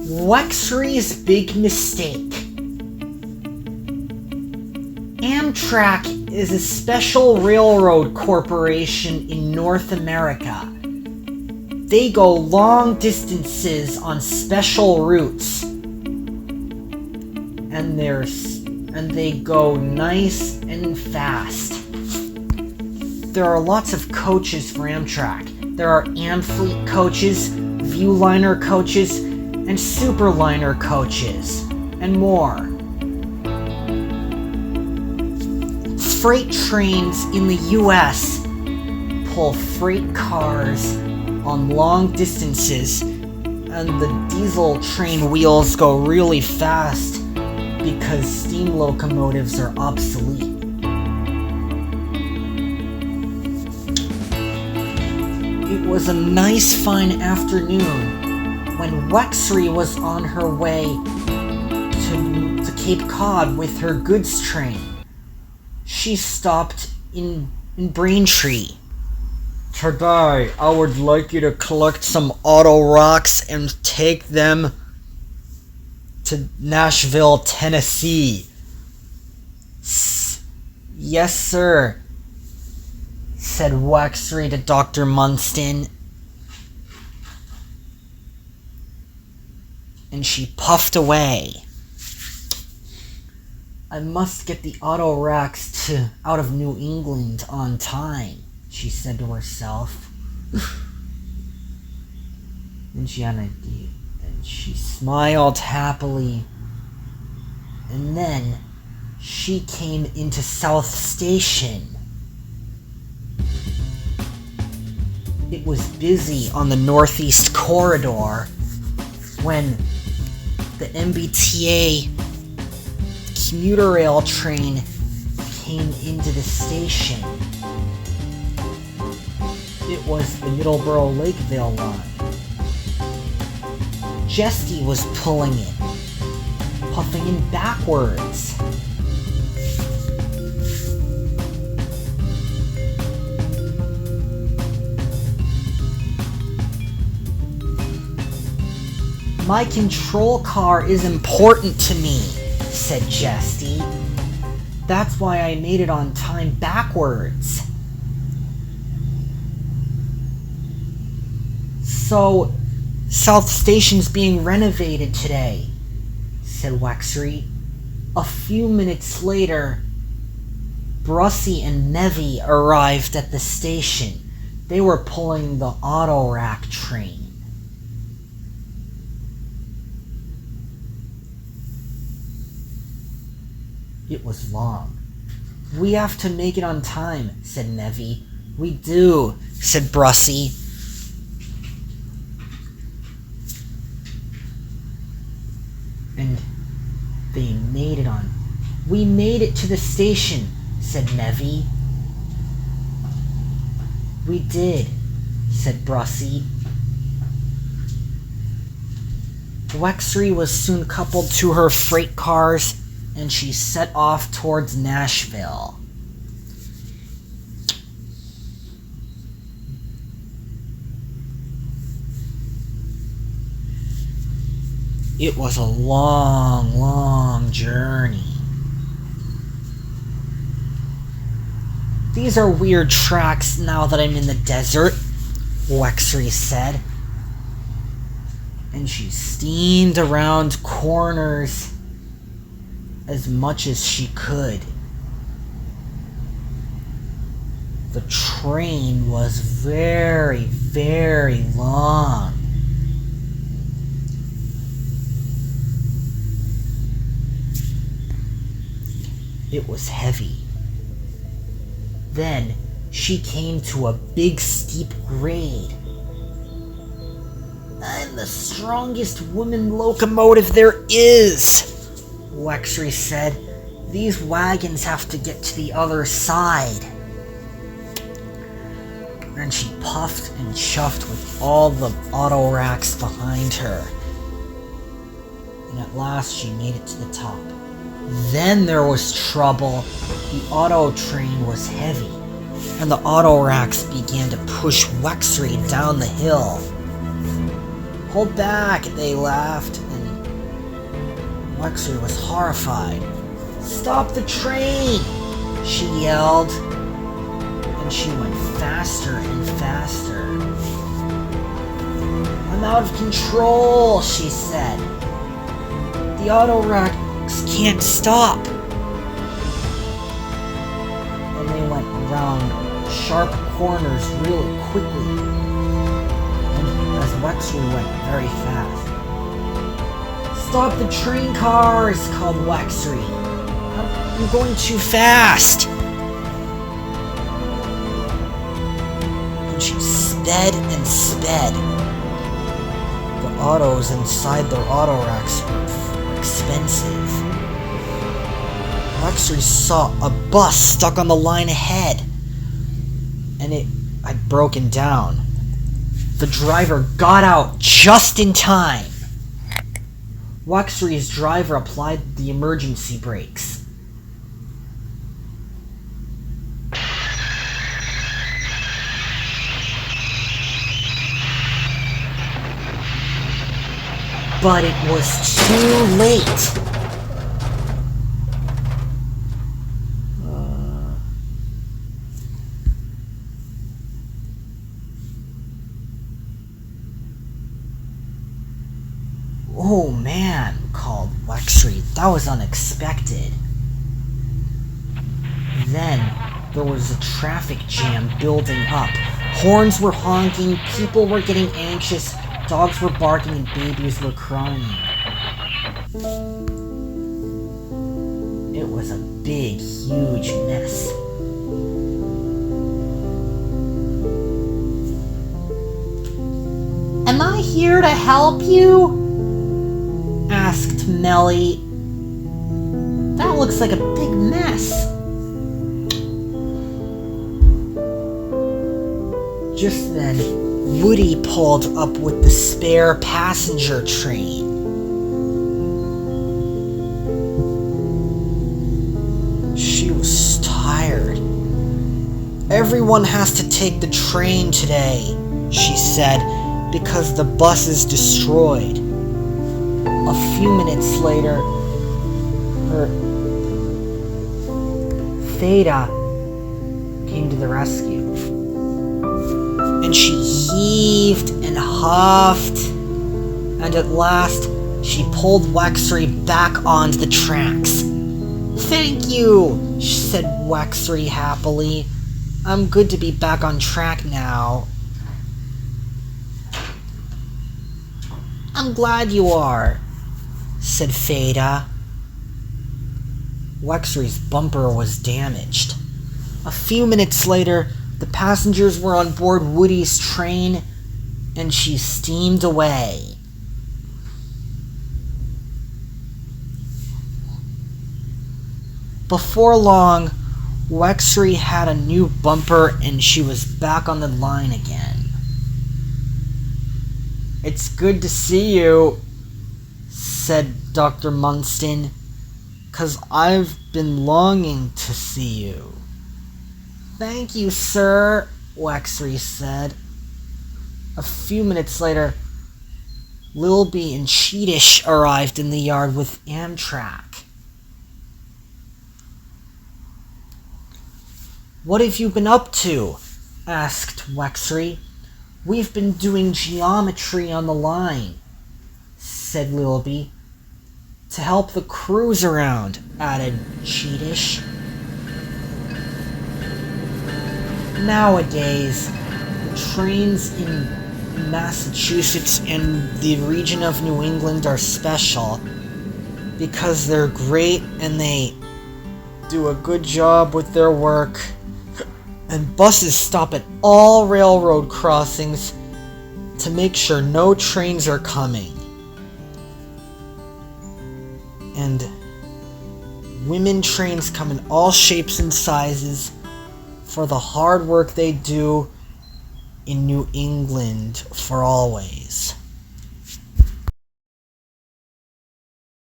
Wexry's big mistake. Amtrak is a special railroad corporation in North America. They go long distances on special routes. And they go nice and fast. There are lots of coaches for Amtrak. There are Amfleet coaches, Viewliner coaches, and Superliner coaches, and more. Freight trains in the US pull freight cars on long distances, and the diesel train wheels go really fast because steam locomotives are obsolete. It was a nice fine afternoon when Wexry was on her way to Cape Cod with her goods train. She stopped in Braintree. Today, I would like you to collect some auto rocks and take them to Nashville, Tennessee. Yes, sir, said Wexry to Dr. Munston. And she puffed away. I must get the auto racks out of New England on time, she said to herself. Then she had an idea, and she smiled happily. And then she came into South Station. It was busy on the Northeast Corridor when the MBTA commuter rail train came into the station. It was the Middleborough Lakeville line. Jesty was pulling it, puffing in backwards. My control car is important to me, said Jesty. That's why I made it on time backwards. So, South Station's being renovated today, said Wexry. A few minutes later, Brussy and Nevy arrived at the station. They were pulling the auto rack train. It was long. We have to make it on time, said Nevy. We do, said Brussy. And they made it on. We made it to the station, said Nevy. We did, said Brussy. Wexry was soon coupled to her freight cars, and she set off towards Nashville. It was a long, long journey. These are weird tracks now that I'm in the desert, Wexry said. And she steamed around corners as much as she could. The train was very, very long. It was heavy. Then she came to a big steep grade. I'm the strongest woman locomotive there is, Wexry said. These wagons have to get to the other side. And she puffed and chuffed with all the auto racks behind her. And at last she made it to the top. Then there was trouble. The auto train was heavy, and the auto racks began to push Wexry down the hill. Hold back, they laughed, and Wexry was horrified. "Stop the train!" she yelled. And she went faster and faster. "I'm out of control," she said. "The auto wrecks can't stop." And they went around sharp corners really quickly. And as Wexry went very fast. "Stop the train cars!" called Wexry. "I'm going too fast!" And she sped and sped. The autos inside their auto racks were expensive. Wexry saw a bus stuck on the line ahead, and it had broken down. The driver got out just in time. Wexry's driver applied the emergency brakes. But it was too late. "Oh man," called Wexry. "That was unexpected." Then there was a traffic jam building up. Horns were honking, people were getting anxious, dogs were barking, and babies were crying. It was a big, huge mess. "Am I here to help you?" asked Melly. "That looks like a big mess." Just then, Woody pulled up with the spare passenger train. She was tired. "Everyone has to take the train today," she said, "because the bus is destroyed." A few minutes later, Theta came to the rescue. And she heaved and huffed, and at last she pulled Wexry back onto the tracks. "Thank you," said Wexry happily. "I'm good to be back on track now." "I'm glad you are," said Theta. Wexry's bumper was damaged. A few minutes later, the passengers were on board Woody's train, and she steamed away. Before long, Wexry had a new bumper, and she was back on the line again. "It's good to see you," said Dr. Munston, "'cause I've been longing to see you." "Thank you, sir," Wexry said. A few minutes later, Lilby and Cheetish arrived in the yard with Amtrak. "What have you been up to?" asked Wexry. "We've been doing geometry on the line," said Lilby. "To help the crews around," added Cheetish. Nowadays, the trains in Massachusetts and the region of New England are special because they're great and they do a good job with their work. And buses stop at all railroad crossings to make sure no trains are coming. And women trains come in all shapes and sizes for the hard work they do in New England for always.